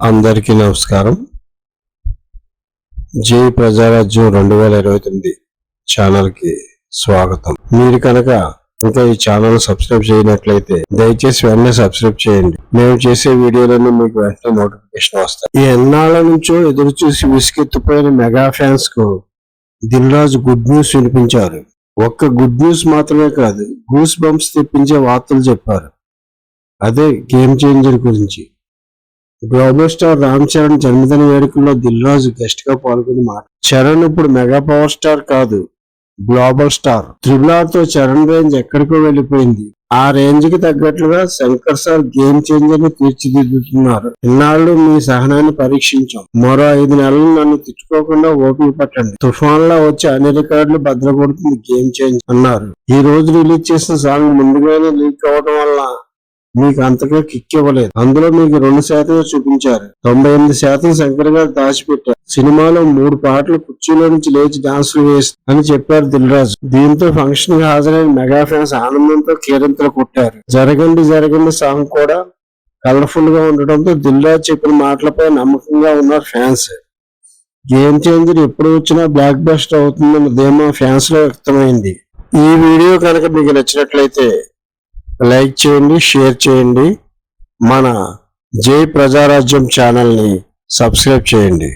అందరికీ నమస్కారం. జై ప్రజారాజ్యం 2029 ఛానల్కి స్వాగతం. మీరు కనుక ఇంకా ఈ ఛానల్ సబ్స్క్రైబ్ చేయనట్లయితే దయచేసి వెంటనే సబ్స్క్రైబ్ చేయండి. మేము చేసే వీడియోలన్నీ మీకు వెంటనే నోటిఫికేషన్ వస్తాయి. ఈ ఎన్నాళ్ళ నుంచో ఎదురు చూసి విసుకెత్తిపోయిన మెగా ఫ్యాన్స్ కు దిల్ రాజు గుడ్ న్యూస్ వినిపించారు. ఒక్క గుడ్ న్యూస్ మాత్రమే కాదు, గూస్ బంప్స్ తెప్పించే వార్తలు చెప్పారు. అదే గేమ్ చేంజర్ గురించి. గ్లోబల్ స్టార్ రామ్ చరణ్ జన్మదిన వేడుకల్లో దిల్ రాజు గెస్ట్ గా పాల్గొని మాట. చరణ్ ఇప్పుడు మెగా పవర్ స్టార్ కాదు, గ్లోబల్ స్టార్. త్రిబుల్ తో చరణ్ రేంజ్ ఎక్కడికో వెళ్లిపోయింది. ఆ రేంజ్ కి తగ్గట్లుగా శంకర్ సార్ గేమ్ చేంజర్ ని తీర్చిదిద్దుతున్నారు. ఇన్నాళ్ళు మీ సహనాన్ని పరీక్షించాం. మరో 5 నెలలు నన్ను తిట్టుకోకుండా ఓపిక పట్టండి. తుఫాన్ లా వచ్చి అన్ని రికార్డులు భద్రపడుతుంది గేమ్ చేంజ్ అన్నారు. ఈ రోజు రిలీజ్ చేసిన సాంగ్ ముందుగానే లీక్ అవడం వల్ల మీకు అంతగా కిక్ ఇవ్వలేదు. అందులో మీకు 2% చూపించారు. 98% శంకర్ గారు దాచిపెట్టారు. సినిమాలో 3 పాటలు కుర్చీలో నుంచి లేచి డాన్సులు వేసి అని చెప్పారు దిల్ రాజు. దీంతో ఫంక్షన్ కి హాజరైన మెగా ఫ్యాన్స్ ఆనందంతో కేరింతలు కొట్టారు. జరగండి సాంగ్ కూడా కలర్ఫుల్ గా ఉండటంతో దిల్ రాజు చెప్పిన మాటలపై నమ్మకంగా ఉన్నారు ఫ్యాన్స్. గేమ్ చేంజర్ ఎప్పుడు వచ్చినా బ్లాక్ బస్టర్ అవుతుందన్న ధీమా ఫ్యాన్స్ లో వ్యక్తమైంది. ఈ వీడియో కనుక మీకు నచ్చినట్లయితే లైక్ చేయండి, షేర్ చేయండి. మన జై ప్రజారాజ్యం ఛానల్ని సబ్స్క్రైబ్ చేయండి.